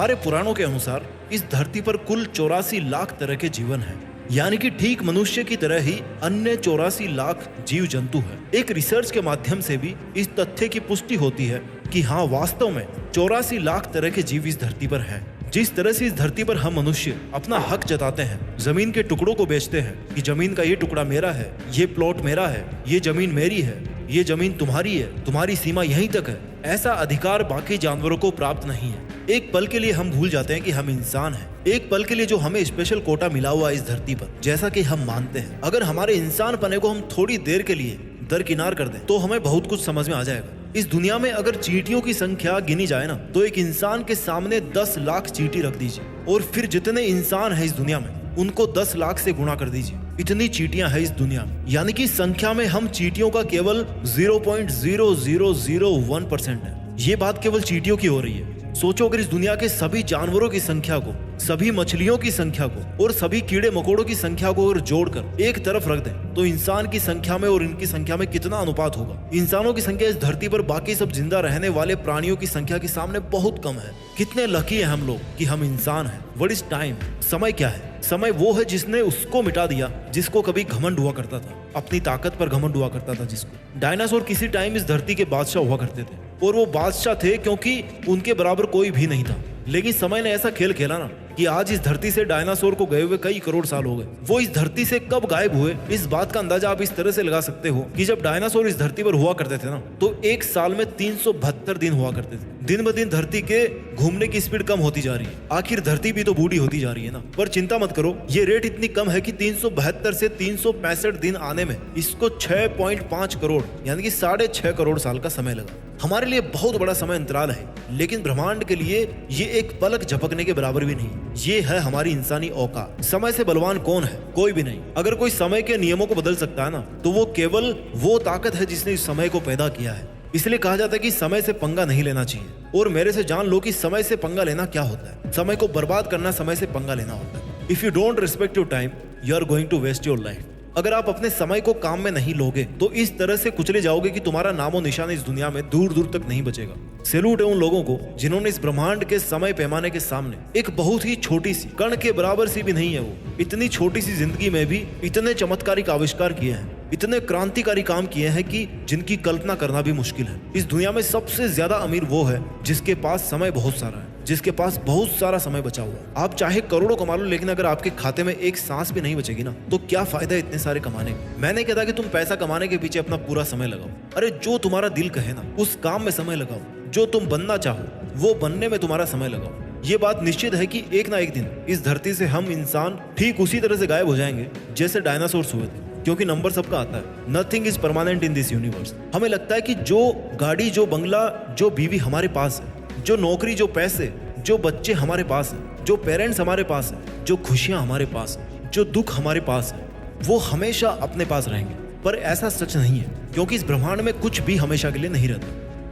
हमारे पुराणों के अनुसार इस धरती पर कुल 84 लाख तरह के जीवन हैं, यानी कि ठीक मनुष्य की तरह ही अन्य 84 लाख जीव जंतु हैं। एक रिसर्च के माध्यम से भी इस तथ्य की पुष्टि होती है कि हाँ, वास्तव में 84 लाख तरह के जीव इस धरती पर हैं। जिस तरह से इस धरती पर हम मनुष्य अपना हक जताते हैं, जमीन के टुकड़ों को बेचते हैं कि जमीन का ये टुकड़ा मेरा है, ये प्लॉट मेरा है, ये जमीन मेरी है, ये जमीन तुम्हारी है, तुम्हारी सीमा यहीं तक है, ऐसा अधिकार बाकी जानवरों को प्राप्त नहीं है। एक पल के लिए हम भूल जाते हैं कि हम इंसान हैं। एक पल के लिए जो हमें स्पेशल कोटा मिला हुआ है इस धरती पर, जैसा कि हम मानते हैं, अगर हमारे इंसान पने को हम थोड़ी देर के लिए दरकिनार कर दें तो हमें बहुत कुछ समझ में आ जाएगा। इस दुनिया में अगर चींटियों की संख्या गिनी जाए ना, तो एक इंसान के सामने 10 लाख चींटी रख दीजिए और फिर जितने इंसान है इस दुनिया में उनको 10 लाख से गुणा कर दीजिए। इतनी चींटियां हैं इस दुनिया में, यानी कि संख्या में हम चींटियों का केवल 0.0001% है। ये बात केवल चींटियों की हो रही है। सोचो, अगर इस दुनिया के सभी जानवरों की संख्या को, सभी मछलियों की संख्या को और सभी कीड़े मकोड़ों की संख्या को अगर जोड़कर एक तरफ रख दें तो इंसान की संख्या में और इनकी संख्या में कितना अनुपात होगा। इंसानों की संख्या इस धरती पर बाकी सब जिंदा रहने वाले प्राणियों की संख्या के सामने बहुत कम है। कितने लकी है हम लोग कि हम इंसान हैं। What is time? समय क्या है? समय वो है जिसने उसको मिटा दिया जिसको कभी घमंड हुआ करता था, अपनी ताकत पर घमंड हुआ करता था जिसको। डायनासोर किसी टाइम इस धरती के बादशाह हुआ करते थे और वो बादशाह थे क्योंकि उनके बराबर कोई भी नहीं था। लेकिन समय ने ऐसा खेल खेला ना कि आज इस धरती से डायनासोर को गए हुए कई करोड़ साल हो गए। वो इस धरती से कब गायब हुए, इस बात का अंदाजा आप इस तरह से लगा सकते हो कि जब डायनासोर इस धरती पर हुआ करते थे ना, तो एक साल में 372 दिन हुआ करते थे। दिन ब दिन धरती के घूमने की स्पीड कम होती जा रही है। आखिर धरती भी तो बूढ़ी होती जा रही है ना। पर चिंता मत करो, ये रेट इतनी कम है कि 372 से 365 दिन आने में इसको 6.5 करोड़ यानी कि 6.5 करोड़ साल का समय लगा। हमारे लिए बहुत बड़ा समय अंतराल है, लेकिन ब्रह्मांड के लिए ये एक पलक झपकने के बराबर भी नहीं। ये है हमारी इंसानी औकात। समय से बलवान कौन है? कोई भी नहीं। अगर कोई समय के नियमों को बदल सकता है ना, तो वो केवल वो ताकत है जिसने इस समय को पैदा किया है। इसलिए कहा जाता है कि समय से पंगा नहीं लेना चाहिए। और मेरे से जान लो कि समय से पंगा लेना क्या होता है। समय को बर्बाद करना समय से पंगा लेना होता है। If you don't respect your time, you are going to waste your life. अगर आप अपने समय को काम में नहीं लोगे तो इस तरह से कुचले जाओगे कि तुम्हारा नामो निशान इस दुनिया में दूर दूर तक नहीं बचेगा। सैल्यूट है उन लोगों को जिन्होंने इस ब्रह्मांड के समय पैमाने के सामने एक बहुत ही छोटी सी कण के बराबर सी भी नहीं है, वो इतनी छोटी सी जिंदगी में भी इतने चमत्कारिक आविष्कार किए हैं, इतने क्रांतिकारी काम किए हैं कि जिनकी कल्पना करना भी मुश्किल है। इस दुनिया में सबसे ज्यादा अमीर वो है जिसके पास समय बहुत सारा है, जिसके पास बहुत सारा समय बचा हुआ है। आप चाहे करोड़ों कमा लो, लेकिन अगर आपके खाते में एक सांस भी नहीं बचेगी ना, तो क्या फायदा इतने सारे कमाने का। मैंने कहता कि तुम पैसा कमाने के पीछे अपना पूरा समय लगाओ। अरे जो तुम्हारा दिल कहे ना, उस काम में समय लगाओ। जो तुम बनना चाहो वो बनने में तुम्हारा समय लगाओ। ये बात निश्चित है कि एक ना एक दिन इस धरती से हम इंसान ठीक उसी तरह से गायब हो जाएंगे जैसे डायनासोर्स हुए थे, क्योंकि नंबर सबका आता है। Nothing is permanent in this universe. हमें लगता है कि जो गाड़ी, जो बंगला, जो बीवी हमारे पास है, जो नौकरी, जो पैसे, जो बच्चे हमारे पास हैं, जो पेरेंट्स हमारे पास हैं, जो खुशियां हमारे पास हैं, जो दुख हमारे पास है, वो हमेशा अपने पास रहेंगे। पर ऐसा सच नहीं है, क्योंकि इस ब्रह्मांड में कुछ भी हमेशा के लिए नहीं रहता।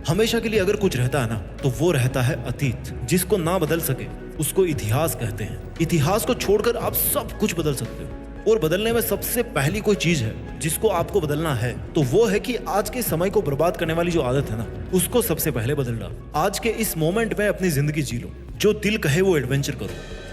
हमेशा के लिए अगर कुछ रहता है ना, तो वो रहता है अतीत, जिसको ना बदल सके उसको इतिहास कहते हैं। इतिहास को छोड़कर आप सब कुछ बदल सकते हो, और बदलने में सबसे पहली कोई चीज है जिसको आपको बदलना है, तो वो है कि आज के समय को बर्बाद करने वाली जो आदत है ना, उसको सबसे पहले बदल डालो। आज के इस मोमेंट में अपनी जिंदगी जी लो। जो दिल कहे वो एडवेंचर करो,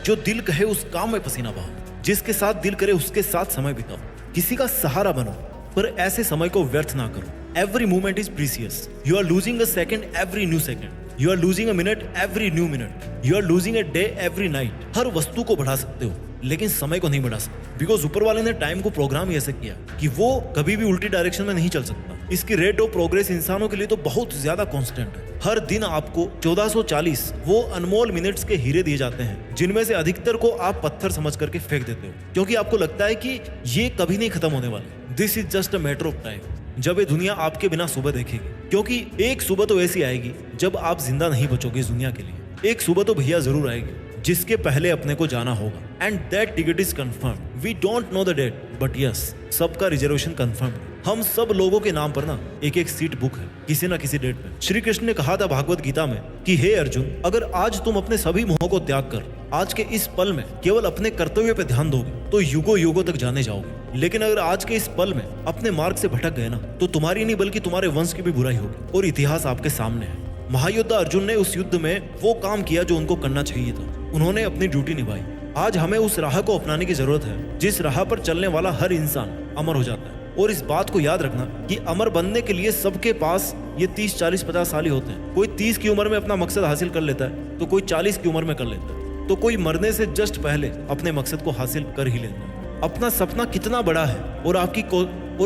जो दिल कहे उस काम में पसीना बहाओ, जिसके साथ दिल करे उसके साथ समय बिताओ, किसी का सहारा बनो, पर ऐसे समय को व्यर्थ ना करो। Every moment is precious. You are losing a second every new second. You are losing a minute every new minute. You are losing a day every night. हर वस्तु को बढ़ा सकते हो, लेकिन समय को नहीं बढ़ा सकते। बिकॉज ऊपर वाले ने टाइम को प्रोग्राम ही ऐसे किया कि वो कभी भी उल्टी डायरेक्शन में नहीं चल सकता। इसकी रेट ऑफ प्रोग्रेस इंसानों के लिए तो बहुत ज्यादा कांस्टेंट है। हर दिन आपको 1440 वो अनमोल मिनट्स के हीरे दिए जाते हैं, जिनमें से अधिकतर को आप पत्थर समझ करके फेंक देते हो, क्योंकि आपको लगता है कि ये कभी नहीं खत्म होने वाला। This is just a matter of time, जब ये दुनिया आपके बिना सुबह देखेगी। क्योंकि एक सुबह तो ऐसी आएगी जब आप जिंदा नहीं बचोगे इस दुनिया के लिए। एक सुबह तो भैया जरूर आएगी जिसके पहले अपने को जाना होगा। And that ticket is confirm. We don't know the date, but yes, सबका रिजर्वेशन कंफर्म है। हम सब लोगों के नाम पर ना एक एक सीट बुक है किसी ना किसी डेट पे। श्री कृष्ण ने कहा था भागवत गीता में कि हे अर्जुन, अगर आज तुम अपने सभी मोह को त्याग कर आज के इस पल में केवल अपने कर्तव्य पे ध्यान दोगे तो युगों युगों तक जाने जाओगे। लेकिन अगर आज के इस पल में अपने मार्ग से भटक गए ना, तो तुम्हारी नहीं बल्कि तुम्हारे वंश की भी बुराई होगी और इतिहास आपके सामने है। महायोद्धा अर्जुन ने उस युद्ध में वो काम किया जो उनको करना चाहिए था। उन्होंने अपनी ड्यूटी निभाई। आज हमें उस राह को अपनाने की जरूरत है जिस राह पर चलने वाला हर इंसान अमर हो जाता है। और इस बात को याद रखना कि अमर बनने के लिए सबके पास ये 30, 40, 50 साल ही होते हैं। कोई 30 की उम्र में अपना मकसद हासिल कर लेता है तो कोई 40 की उम्र में कर लेता है, तो कोई मरने से जस्ट पहले अपने मकसद को हासिल कर ही लेता है। अपना सपना कितना बड़ा है और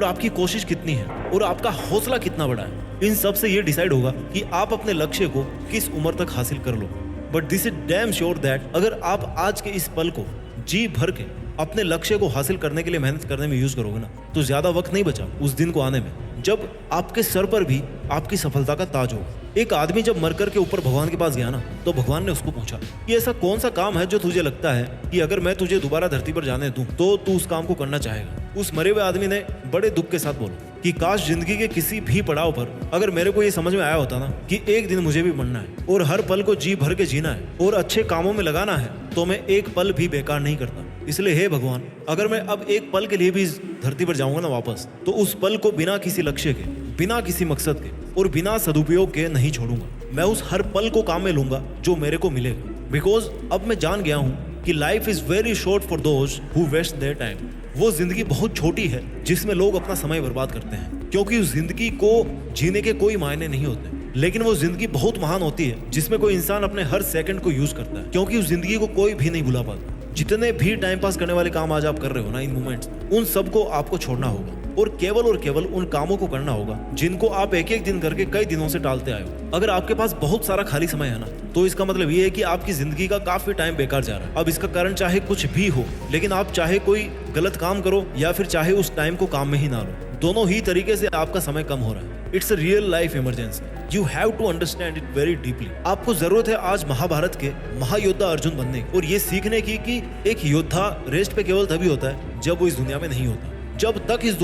आपकी कोशिश कितनी है और आपका हौसला कितना बड़ा है, इन सब से ये डिसाइड होगा कि आप अपने लक्ष्य को किस उम्र तक हासिल कर लो। But this is damn sure that अगर आप आज के इस पल को जी भर के अपने लक्ष्य को हासिल करने के लिए मेहनत करने में यूज करोगे ना, तो ज्यादा वक्त नहीं बचा उस दिन को आने में जब आपके सर पर भी आपकी सफलता का ताज होगा। एक आदमी जब मरकर के ऊपर भगवान के पास गया ना, तो भगवान ने उसको पूछा कि ऐसा कौन सा काम है जो तुझे लगता है कि अगर मैं तुझे दोबारा धरती पर जाने दूं तो तू उस काम को करना चाहेगा। उस मरे हुए आदमी ने बड़े दुख के साथ बोला कि काश जिंदगी के किसी भी पड़ाव पर अगर मेरे को ये समझ में आया होता ना कि एक दिन मुझे भी मरना है और हर पल को जी भर के जीना है और अच्छे कामों में लगाना है, तो मैं एक पल भी बेकार नहीं करता। इसलिए हे भगवान, अगर मैं अब एक पल के लिए भी इस धरती पर जाऊंगा ना वापस, तो उस पल को बिना किसी लक्ष्य के, बिना किसी मकसद के और बिना सदुपयोग के नहीं छोड़ूंगा। मैं उस हर पल को काम में लूंगा जो मेरे को मिलेगा। बिकॉज अब मैं जान गया हूँ कि life is very short for those who waste their time. वो जिंदगी बहुत छोटी है जिसमें लोग अपना समय बर्बाद करते हैं, क्योंकि उस जिंदगी को जीने के कोई मायने नहीं होते। लेकिन वो जिंदगी बहुत महान होती है जिसमें कोई इंसान अपने हर सेकंड को यूज करता है, क्योंकि उस जिंदगी को कोई भी नहीं भुला पाता। जितने भी टाइम पास करने वाले काम आज आप कर रहे हो ना, इन मोमेंट्स, उन सबको आपको छोड़ना होगा और केवल उन कामों को करना होगा जिनको आप एक एक दिन करके कई दिनों से टालते आए हो। अगर आपके पास बहुत सारा खाली समय है ना, तो इसका मतलब ये है कि आपकी जिंदगी का काफी टाइम बेकार जा रहा है। अब इसका कारण चाहे कुछ भी हो, लेकिन आप चाहे कोई गलत काम करो या फिर चाहे उस टाइम को काम में ही ना लो, दोनों ही तरीके से आपका समय कम हो रहा है। It's a real life emergency. You have to understand it very deeply. आपको जरूरत है आज महाभारत के महायोद्धा अर्जुन बनने की और ये सीखने की कि एक योद्धा रेस्ट पे केवल तभी होता है जब वो इस दुनिया में नहीं होता। जब तक इस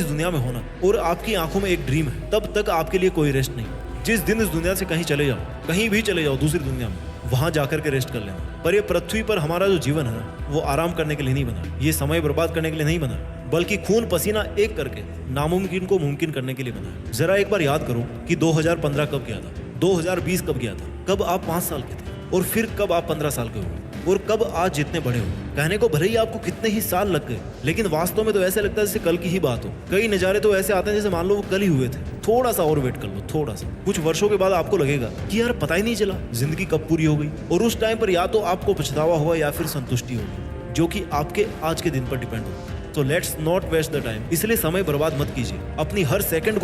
दुनिया में होना और आपकी आंखों में एक ड्रीम है, तब तक आपके लिए कोई रेस्ट नहीं। जिस दिन इस दुनिया से कहीं चले जाओ, कहीं भी चले जाओ दूसरी दुनिया में, वहां जाकर के रेस्ट कर लेना। पर ये पृथ्वी पर हमारा जो जीवन है ना, वो आराम करने के लिए नहीं बना, ये समय बर्बाद करने के लिए नहीं बना, बल्कि खून पसीना एक करके नामुमकिन को मुमकिन करने के लिए बना है। जरा एक बार याद करो कि 2015 कब गया था, 2020 कब गया था, कब आप 5 साल के थे और फिर कब आप 15 साल के हो और कब आज जितने बड़े हो। कहने को भले ही आपको कितने ही साल लग गए, लेकिन वास्तव में तो ऐसे लगता है जैसे कल की ही बात हो। कई नज़ारे तो ऐसे आते हैं जैसे मान लो वो कल ही हुए थे। थोड़ा सा और वेट कर लो, थोड़ा सा, कुछ वर्षों के बाद आपको लगेगा कि यार पता ही नहीं चला जिंदगी कब पूरी हो गई। और उस टाइम पर या तो आपको पछतावा हुआ या फिर संतुष्टि होगी, जो कि आपके आज के दिन पर डिपेंड होगा। तो let's not waste the time. इसलिए समय बर्बाद मत कीजिए, अपनी हर सेकंड को